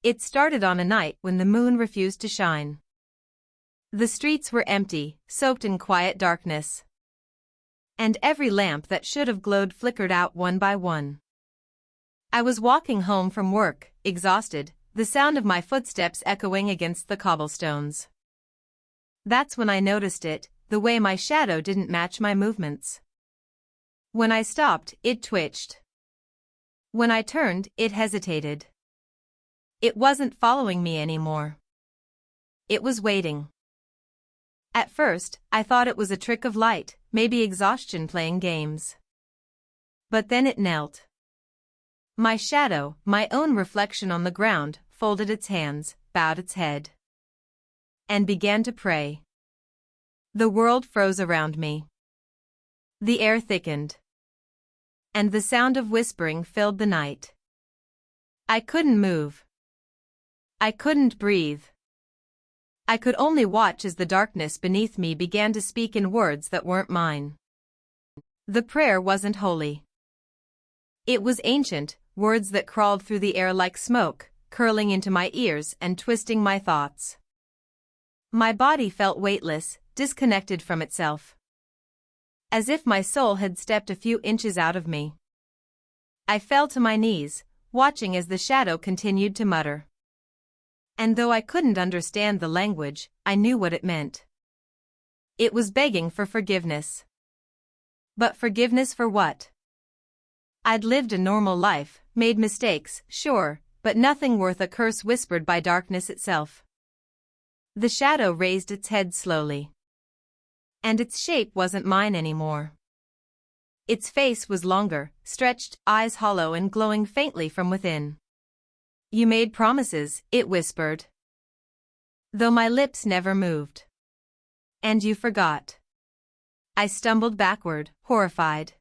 It started on a night when the moon refused to shine. The streets were empty, soaked in quiet darkness. And every lamp that should have glowed flickered out one by one. I was walking home from work, exhausted, the sound of my footsteps echoing against the cobblestones. That's when I noticed it, the way my shadow didn't match my movements. When I stopped, it twitched. When I turned, it hesitated. It wasn't following me anymore. It was waiting. At first, I thought it was a trick of light, maybe exhaustion playing games. But then it knelt. My shadow, my own reflection on the ground, folded its hands, bowed its head, and began to pray. The world froze around me. The air thickened. And the sound of whispering filled the night. I couldn't move. I couldn't breathe. I could only watch as the darkness beneath me began to speak in words that weren't mine. The prayer wasn't holy. It was ancient, words that crawled through the air like smoke, curling into my ears and twisting my thoughts. My body felt weightless, disconnected from itself. As if my soul had stepped a few inches out of me. I fell to my knees, watching as the shadow continued to mutter. And though I couldn't understand the language, I knew what it meant. It was begging for forgiveness. But forgiveness for what? I'd lived a normal life, made mistakes, sure, but nothing worth a curse whispered by darkness itself. The shadow raised its head slowly. And its shape wasn't mine anymore. Its face was longer, stretched, eyes hollow and glowing faintly from within. You made promises, it whispered. Though my lips never moved. And you forgot. I stumbled backward, horrified.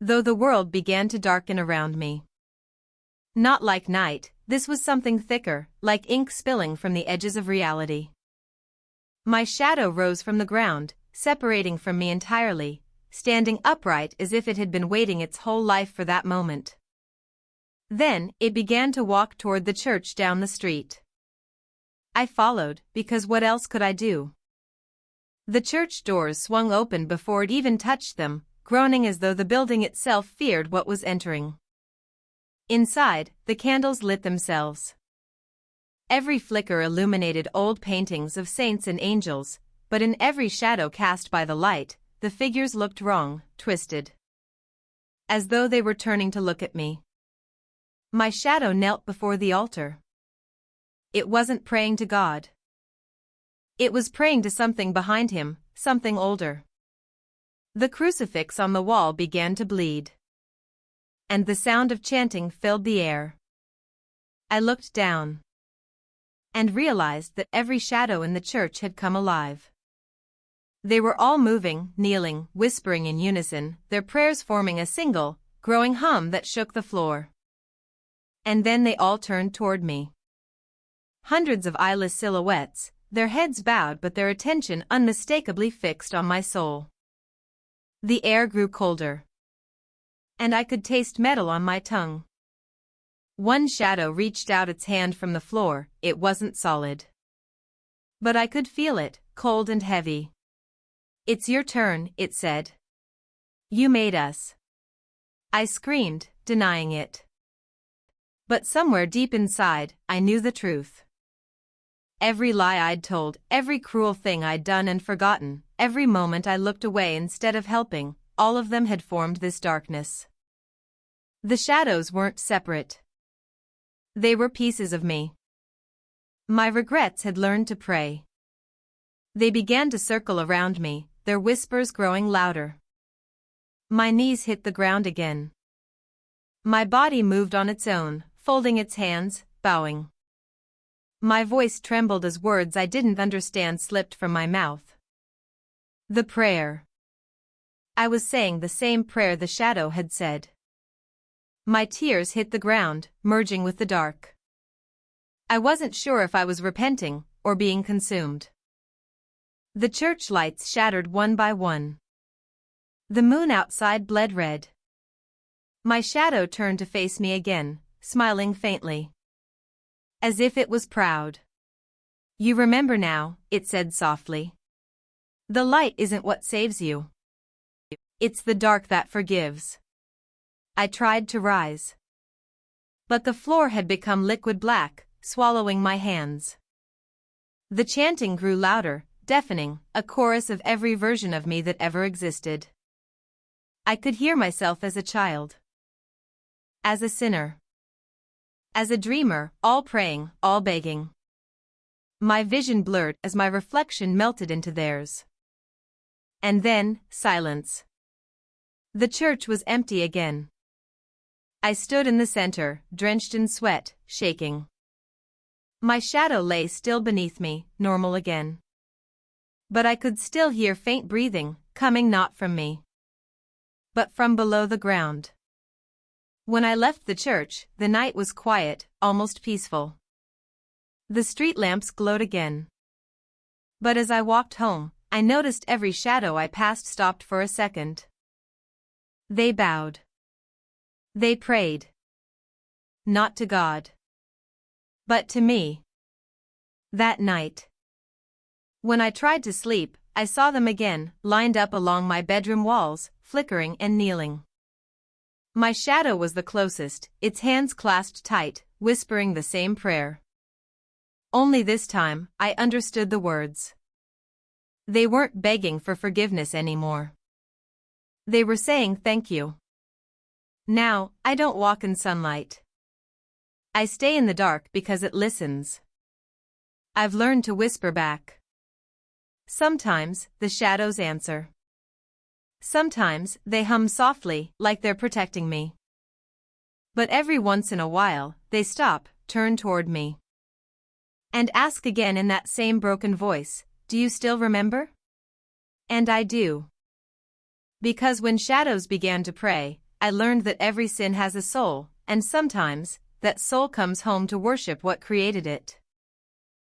Though the world began to darken around me. Not like night, this was something thicker, like ink spilling from the edges of reality. My shadow rose from the ground, separating from me entirely, standing upright as if it had been waiting its whole life for that moment. Then, it began to walk toward the church down the street. I followed, because what else could I do? The church doors swung open before it even touched them, groaning as though the building itself feared what was entering. Inside, the candles lit themselves. Every flicker illuminated old paintings of saints and angels, but in every shadow cast by the light, the figures looked wrong, twisted. As though they were turning to look at me. My shadow knelt before the altar. It wasn't praying to God. It was praying to something behind him, something older. The crucifix on the wall began to bleed. And the sound of chanting filled the air. I looked down. And realized that every shadow in the church had come alive. They were all moving, kneeling, whispering in unison, their prayers forming a single, growing hum that shook the floor. And then they all turned toward me. Hundreds of eyeless silhouettes, their heads bowed but their attention unmistakably fixed on my soul. The air grew colder. And I could taste metal on my tongue. One shadow reached out its hand from the floor, it wasn't solid. But I could feel it, cold and heavy. It's your turn, it said. You made us. I screamed, denying it. But somewhere deep inside, I knew the truth. Every lie I'd told, every cruel thing I'd done and forgotten, every moment I looked away instead of helping, all of them had formed this darkness. The shadows weren't separate. They were pieces of me. My regrets had learned to pray. They began to circle around me, their whispers growing louder. My knees hit the ground again. My body moved on its own, folding its hands, bowing. My voice trembled as words I didn't understand slipped from my mouth. The prayer. I was saying the same prayer the shadow had said. My tears hit the ground, merging with the dark. I wasn't sure if I was repenting or being consumed. The church lights shattered one by one. The moon outside bled red. My shadow turned to face me again, smiling faintly. as if it was proud. You remember now, it said softly. The light isn't what saves you. It's the dark that forgives. I tried to rise. But the floor had become liquid black, swallowing my hands. The chanting grew louder, deafening, a chorus of every version of me that ever existed. I could hear myself as a child. As a sinner. As a dreamer, all praying, all begging. My vision blurred as my reflection melted into theirs. And then, silence. The church was empty again. I stood in the center, drenched in sweat, shaking. My shadow lay still beneath me, normal again. But I could still hear faint breathing, coming not from me, but from below the ground. When I left the church, the night was quiet, almost peaceful. The street lamps glowed again. But as I walked home, I noticed every shadow I passed stopped for a second. They bowed. They prayed. Not to God, but to me. That night, when I tried to sleep, I saw them again, lined up along my bedroom walls, flickering and kneeling. My shadow was the closest, its hands clasped tight, whispering the same prayer. Only this time, I understood the words. They weren't begging for forgiveness anymore. They were saying thank you. Now, I don't walk in sunlight. I stay in the dark because it listens. I've learned to whisper back. Sometimes, the shadows answer. Sometimes, they hum softly, like they're protecting me. But every once in a while, they stop, turn toward me, and ask again in that same broken voice, "Do you still remember?" And I do. Because when shadows began to pray, I learned that every sin has a soul, and sometimes, that soul comes home to worship what created it.